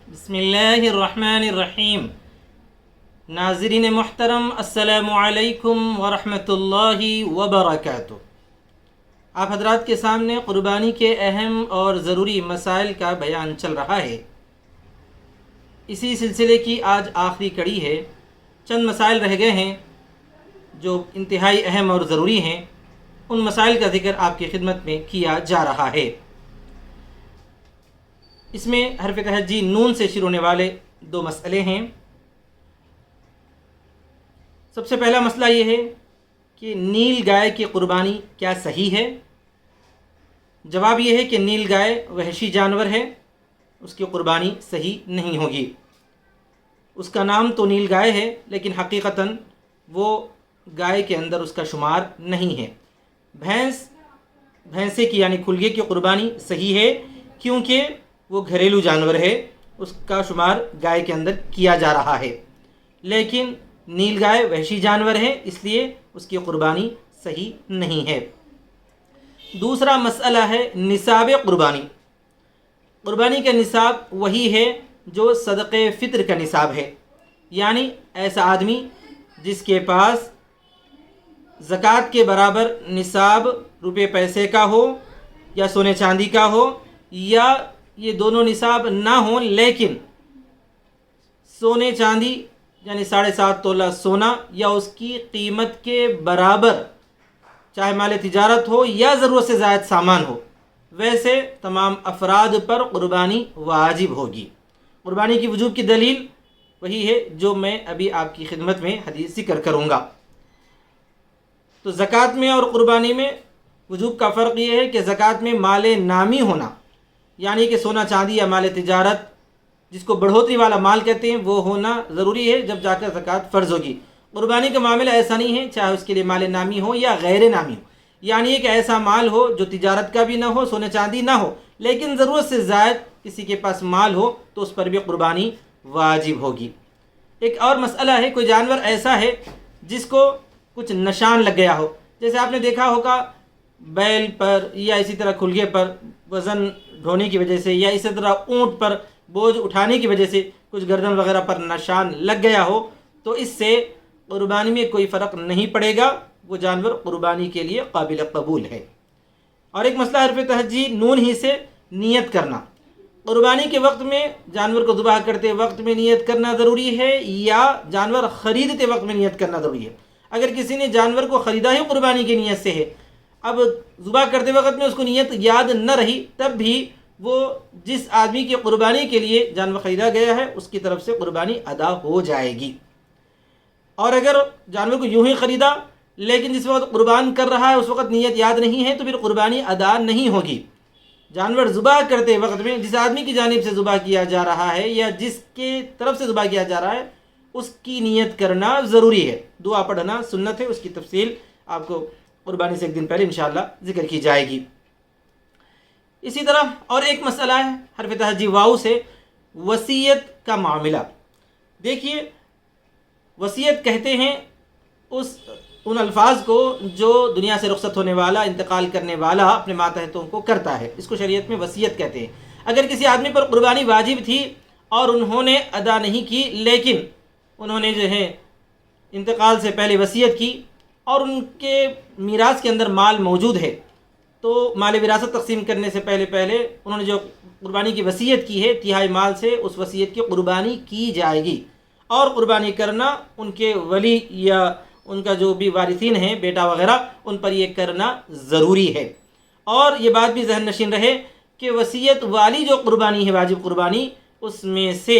بسم اللہ الرحمن الرحیم۔ ناظرین محترم، السلام علیکم ورحمۃ اللہ وبرکاتہ۔ آپ حضرات کے سامنے قربانی کے اہم اور ضروری مسائل کا بیان چل رہا ہے۔ اسی سلسلے کی آج آخری کڑی ہے۔ چند مسائل رہ گئے ہیں جو انتہائی اہم اور ضروری ہیں، ان مسائل کا ذکر آپ کی خدمت میں کیا جا رہا ہے۔ اس میں حرف تہجی نون سے شروع ہونے والے دو مسئلے ہیں۔ سب سے پہلا مسئلہ یہ ہے کہ نیل گائے کی قربانی کیا صحیح ہے؟ جواب یہ ہے کہ نیل گائے وحشی جانور ہے، اس کی قربانی صحیح نہیں ہوگی۔ اس کا نام تو نیل گائے ہے، لیکن حقیقتاً وہ گائے کے اندر اس کا شمار نہیں ہے۔ بھینسے کی یعنی کھلگے کی قربانی صحیح ہے، کیونکہ وہ گھریلو جانور ہے، اس کا شمار گائے کے اندر کیا جا رہا ہے۔ لیکن نیل گائے وحشی جانور ہے، اس لیے اس کی قربانی صحیح نہیں ہے۔ دوسرا مسئلہ ہے نصاب قربانی۔ قربانی کا نصاب وہی ہے جو صدقہ فطر کا نصاب ہے، یعنی ایسا آدمی جس کے پاس زکوٰۃ کے برابر نصاب روپے پیسے کا ہو یا سونے چاندی کا ہو، یا یہ دونوں نصاب نہ ہوں لیکن سونے چاندی یعنی 7.5 تولہ سونا یا اس کی قیمت کے برابر چاہے مال تجارت ہو یا ضرورت سے زائد سامان ہو، ویسے تمام افراد پر قربانی واجب ہوگی۔ قربانی کی وجوب کی دلیل وہی ہے جو میں ابھی آپ کی خدمت میں حدیث ذکر کروں گا۔ تو زکوٰۃ میں اور قربانی میں وجوب کا فرق یہ ہے کہ زکوٰۃ میں مال نامی ہونا، یعنی کہ سونا چاندی یا مال تجارت جس کو بڑھوتری والا مال کہتے ہیں، وہ ہونا ضروری ہے، جب جا کر زکوٰۃ فرض ہوگی۔ قربانی کا معاملہ ایسا نہیں ہے، چاہے اس کے لیے مال نامی ہو یا غیر نامی ہو، یعنی کہ ایسا مال ہو جو تجارت کا بھی نہ ہو، سونا چاندی نہ ہو، لیکن ضرورت سے زائد کسی کے پاس مال ہو تو اس پر بھی قربانی واجب ہوگی۔ ایک اور مسئلہ ہے، کوئی جانور ایسا ہے جس کو کچھ نشان لگ گیا ہو، جیسے آپ نے دیکھا ہوگا بیل پر یا اسی طرح کھلگے پر وزن ڈھونے کی وجہ سے، یا اسی طرح اونٹ پر بوجھ اٹھانے کی وجہ سے کچھ گردن وغیرہ پر نشان لگ گیا ہو، تو اس سے قربانی میں کوئی فرق نہیں پڑے گا، وہ جانور قربانی کے لیے قابل قبول ہے۔ اور ایک مسئلہ حرف تہجی نون ہی سے نیت کرنا۔ قربانی کے وقت میں جانور کو ذبح کرتے وقت میں نیت کرنا ضروری ہے یا جانور خریدتے وقت میں نیت کرنا ضروری ہے؟ اگر کسی نے جانور کو خریدا ہی قربانی کی نیت سے ہے، اب ذبح کرتے وقت میں اس کو نیت یاد نہ رہی، تب بھی وہ جس آدمی کی قربانی کے لیے جانور خریدا گیا ہے اس کی طرف سے قربانی ادا ہو جائے گی۔ اور اگر جانور کو یوں ہی خریدا لیکن جس وقت قربان کر رہا ہے اس وقت نیت یاد نہیں ہے، تو پھر قربانی ادا نہیں ہوگی۔ جانور ذبح کرتے وقت میں جس آدمی کی جانب سے ذبح کیا جا رہا ہے یا جس کے طرف سے ذبح کیا جا رہا ہے، اس کی نیت کرنا ضروری ہے۔ دعا پڑھنا سنت ہے، اس کی تفصیل آپ کو قربانی سے ایک دن پہلے انشاءاللہ ذکر کی جائے گی۔ اسی طرح اور ایک مسئلہ ہے حرف تہجی واو سے وصیت کا معاملہ۔ دیکھیے، وصیت کہتے ہیں ان الفاظ کو جو دنیا سے رخصت ہونے والا، انتقال کرنے والا اپنے ماتحتوں کو کرتا ہے، اس کو شریعت میں وصیت کہتے ہیں۔ اگر کسی آدمی پر قربانی واجب تھی اور انہوں نے ادا نہیں کی، لیکن انہوں نے جو ہے انتقال سے پہلے وصیت کی اور ان کے میراث کے اندر مال موجود ہے، تو مال وراثت تقسیم کرنے سے پہلے انہوں نے جو قربانی کی وصیت کی ہے، تہائی مال سے اس وصیت کی قربانی کی جائے گی۔ اور قربانی کرنا ان کے ولی یا ان کا جو بھی وارثین ہیں، بیٹا وغیرہ، ان پر یہ کرنا ضروری ہے۔ اور یہ بات بھی ذہن نشین رہے کہ وصیت والی جو قربانی ہے، واجب قربانی، اس میں سے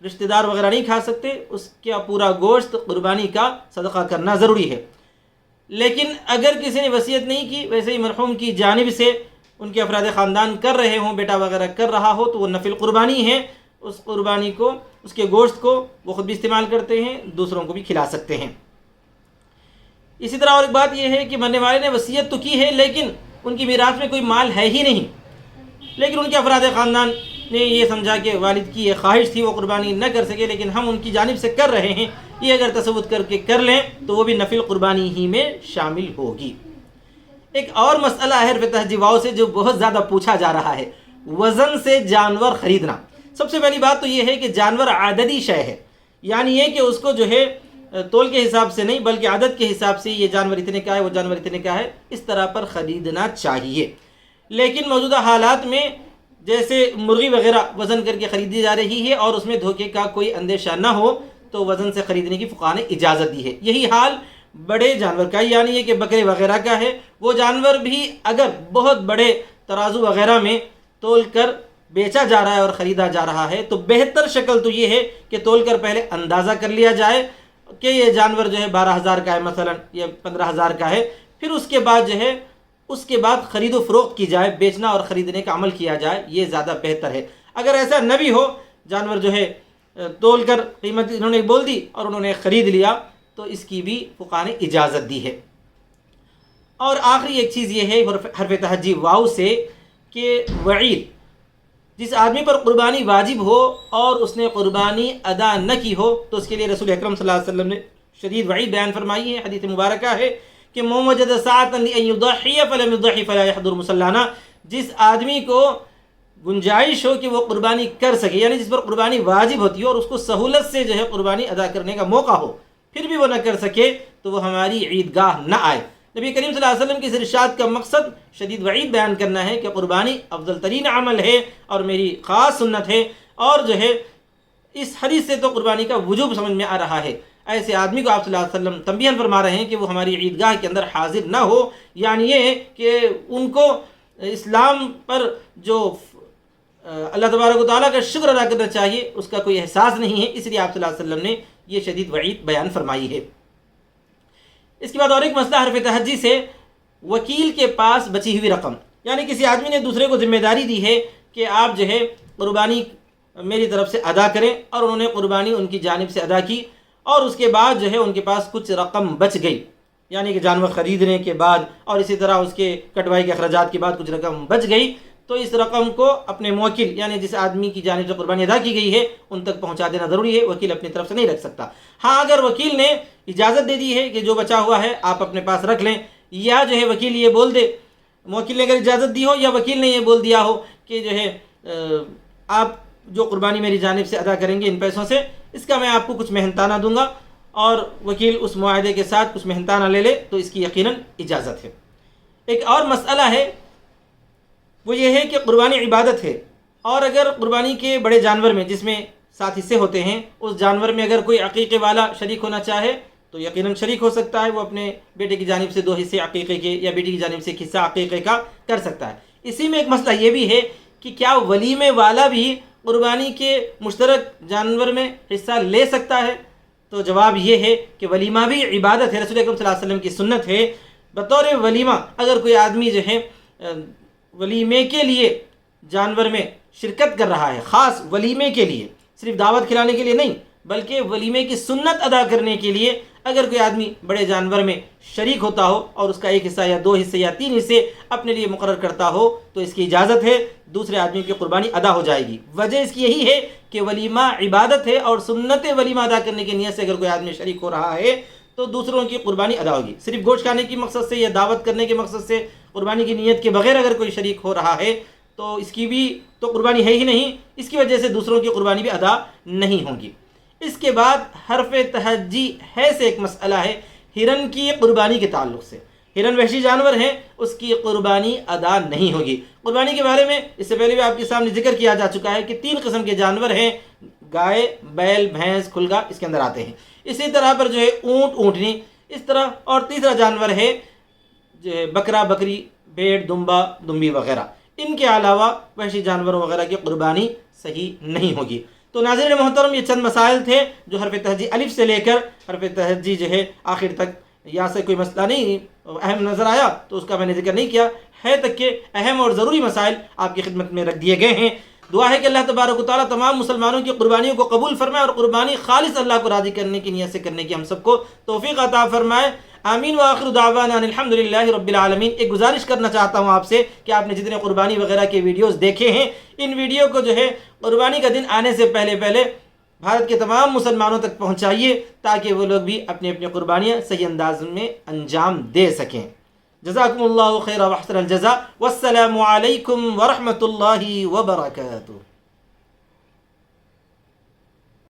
رشتہ دار وغیرہ نہیں کھا سکتے، اس کا پورا گوشت قربانی کا صدقہ کرنا ضروری ہے۔ لیکن اگر کسی نے وصیت نہیں کی، ویسے ہی مرحوم کی جانب سے ان کے افراد خاندان کر رہے ہوں، بیٹا وغیرہ کر رہا ہو، تو وہ نفل قربانی ہے۔ اس قربانی کو، اس کے گوشت کو وہ خود بھی استعمال کرتے ہیں، دوسروں کو بھی کھلا سکتے ہیں۔ اسی طرح اور ایک بات یہ ہے کہ مرنے والے نے وصیت تو کی ہے لیکن ان کی میراث میں کوئی مال ہے ہی نہیں، لیکن ان کے افراد خاندان نے یہ سمجھا کہ والد کی یہ خواہش تھی، وہ قربانی نہ کر سکے، لیکن ہم ان کی جانب سے کر رہے ہیں، یہ اگر تصور کر کے کر لیں تو وہ بھی نفل قربانی ہی میں شامل ہوگی۔ ایک اور مسئلہ ہے حرف تہجی واو سے جو بہت زیادہ پوچھا جا رہا ہے، وزن سے جانور خریدنا۔ سب سے پہلی بات تو یہ ہے کہ جانور عددی شے ہے، یعنی یہ کہ اس کو جو ہے تول کے حساب سے نہیں بلکہ عدد کے حساب سے یہ جانور اتنے کا ہے وہ جانور اتنے کا ہے اس طرح پر خریدنا چاہیے۔ لیکن موجودہ حالات میں جیسے مرغی وغیرہ وزن کر کے خریدی جا رہی ہے اور اس میں دھوکے کا کوئی اندیشہ نہ ہو تو وزن سے خریدنے کی فقہاء نے اجازت دی ہے۔ یہی حال بڑے جانور کا، یعنی یہ کہ بکرے وغیرہ کا ہے، وہ جانور بھی اگر بہت بڑے ترازو وغیرہ میں تول کر بیچا جا رہا ہے اور خریدا جا رہا ہے تو بہتر شکل تو یہ ہے کہ تول کر پہلے اندازہ کر لیا جائے کہ یہ جانور جو ہے 12,000 کا ہے مثلا یا 15,000 کا ہے، پھر اس کے بعد جو ہے اس کے بعد خرید و فروخت کی جائے، بیچنا اور خریدنے کا عمل کیا جائے، یہ زیادہ بہتر ہے۔ اگر ایسا نہ بھی ہو، جانور جو ہے تول کر قیمت انہوں نے بول دی اور انہوں نے خرید لیا تو اس کی بھی فقہاء نے اجازت دی ہے۔ اور آخری ایک چیز یہ ہے حرف تہجی واو سے کہ وعید، جس آدمی پر قربانی واجب ہو اور اس نے قربانی ادا نہ کی ہو تو اس کے لیے رسول اکرم صلی اللہ علیہ وسلم نے شدید وعید بیان فرمائی ہے۔ حدیث مبارکہ ہے کہ من وجد ساعة لأن يضحي فلم يضحي فلا يحضر مصلانا، جس آدمی کو گنجائش ہو کہ وہ قربانی کر سکے، یعنی جس پر قربانی واجب ہوتی ہے اور اس کو سہولت سے جو ہے قربانی ادا کرنے کا موقع ہو، پھر بھی وہ نہ کر سکے تو وہ ہماری عیدگاہ نہ آئے۔ نبی کریم صلی اللہ علیہ وسلم کی اس ارشاد کا مقصد شدید وعید بیان کرنا ہے کہ قربانی افضل ترین عمل ہے اور میری خاص سنت ہے، اور جو ہے اس حدیث سے تو قربانی کا وجوب سمجھ میں آ رہا ہے۔ ایسے آدمی کو آپ صلی اللہ علیہ وسلم تنبیہاً فرما رہے ہیں کہ وہ ہماری عیدگاہ کے اندر حاضر نہ ہو، یعنی یہ کہ ان کو اسلام پر جو اللہ تبارک و تعالیٰ کا شکر ادا کرنا چاہیے اس کا کوئی احساس نہیں ہے، اس لیے آپ صلی اللہ علیہ وسلم نے یہ شدید وعید بیان فرمائی ہے۔ اس کے بعد اور ایک مسئلہ حرف تہجی سے وکیل کے پاس بچی ہوئی رقم، یعنی کسی آدمی نے دوسرے کو ذمہ داری دی ہے کہ آپ جو ہے قربانی میری طرف سے ادا کریں، اور انہوں نے قربانی ان کی جانب سے ادا کی اور اس کے بعد جو ہے ان کے پاس کچھ رقم بچ گئی، یعنی کہ جانور خریدنے کے بعد اور اسی طرح اس کے کٹوائی کے اخراجات کے بعد کچھ رقم بچ گئی، تو اس رقم کو اپنے موکل یعنی جس آدمی کی جانب سے قربانی ادا کی گئی ہے ان تک پہنچا دینا ضروری ہے، وکیل اپنی طرف سے نہیں رکھ سکتا۔ ہاں اگر وکیل نے اجازت دے دی ہے کہ جو بچا ہوا ہے آپ اپنے پاس رکھ لیں، یا جو ہے وکیل یہ بول دے، موکل نے اگر اجازت دی ہو یا وکیل نے یہ بول دیا ہو کہ جو ہے آپ جو قربانی میری جانب سے ادا کریں گے ان پیسوں سے، اس کا میں آپ کو کچھ محنتانہ دوں گا، اور وکیل اس معاہدے کے ساتھ کچھ محنتانہ لے لے تو اس کی یقیناً اجازت ہے۔ ایک اور مسئلہ ہے وہ یہ ہے کہ قربانی عبادت ہے، اور اگر قربانی کے بڑے جانور میں جس میں 7 حصے ہوتے ہیں اس جانور میں اگر کوئی عقیقے والا شریک ہونا چاہے تو یقیناً شریک ہو سکتا ہے، وہ اپنے بیٹے کی جانب سے 2 حصے عقیقے کے یا بیٹی کی جانب سے 1 حصہ عقیقے کا کر سکتا ہے۔ اسی میں ایک مسئلہ یہ بھی ہے کہ کیا ولیمے والا بھی قربانی کے مشترک جانور میں حصہ لے سکتا ہے؟ تو جواب یہ ہے کہ ولیمہ بھی عبادت ہے، رسول اکرم صلی اللہ علیہ وسلم کی سنت ہے بطور ولیمہ اگر کوئی آدمی جو ہے ولیمے کے لیے جانور میں شرکت کر رہا ہے، خاص ولیمے کے لیے، صرف دعوت کھلانے کے لیے نہیں بلکہ ولیمے کی سنت ادا کرنے کے لیے اگر کوئی آدمی بڑے جانور میں شریک ہوتا ہو اور اس کا 1 حصہ یا 2 حصے یا 3 حصے اپنے لیے مقرر کرتا ہو تو اس کی اجازت ہے، دوسرے آدمی کی قربانی ادا ہو جائے گی۔ وجہ اس کی یہی ہے کہ ولیمہ عبادت ہے اور سنت ولیمہ ادا کرنے کی نیت سے اگر کوئی آدمی شریک ہو رہا ہے تو دوسروں کی قربانی ادا ہوگی۔ صرف گوشت کھانے کی مقصد سے یا دعوت کرنے کے مقصد سے قربانی کی نیت کے بغیر اگر کوئی شریک ہو رہا ہے تو اس کی بھی تو قربانی ہے ہی نہیں، اس کی وجہ سے دوسروں کی قربانی بھی ادا نہیں ہوگی۔ اس کے بعد حرف تہجی ہے سے ایک مسئلہ ہے ہرن کی قربانی کے تعلق سے۔ ہرن وحشی جانور ہیں، اس کی قربانی ادا نہیں ہوگی۔ قربانی کے بارے میں اس سے پہلے بھی آپ کے سامنے ذکر کیا جا چکا ہے کہ 3 قسم کے جانور ہیں، گائے، بیل، بھینس، کھلگا اس کے اندر آتے ہیں۔ اسی طرح پر جو ہے اونٹ، اونٹنی اس طرح، اور تیسرا جانور ہے جو ہے بکرا، بکری، بھیڑ، دمبا، دمبی وغیرہ۔ ان کے علاوہ وحشی جانوروں وغیرہ کی قربانی صحیح نہیں ہوگی۔ تو ناظرین محترم، یہ چند مسائل تھے جو حرف تہجی الف سے لے کر حرف تہجی جو ہے آخر تک، یا سے کوئی مسئلہ نہیں اہم نظر آیا تو اس کا میں نے ذکر نہیں کیا ہے، تک کہ اہم اور ضروری مسائل آپ کی خدمت میں رکھ دیے گئے ہیں۔ دعا ہے کہ اللہ تبارک و تعالیٰ تمام مسلمانوں کی قربانیوں کو قبول فرمائے اور قربانی خالص اللہ کو راضی کرنے کی نیت سے کرنے کی ہم سب کو توفیق عطا فرمائے۔ آمین وآخر دعوانا الحمدللہ رب العالمین۔ ایک گزارش کرنا چاہتا ہوں آپ سے کہ آپ نے جتنے قربانی وغیرہ کے ویڈیوز دیکھے ہیں، ان ویڈیو کو جو ہے قربانی کا دن آنے سے پہلے بھارت کے تمام مسلمانوں تک پہنچائیے تاکہ وہ لوگ بھی اپنی اپنی قربانیاں صحیح انداز میں انجام دے سکیں۔ جزاکم اللہ خیر و احسن الجزاء، والسلام علیکم ورحمۃ اللہ وبرکاتہ۔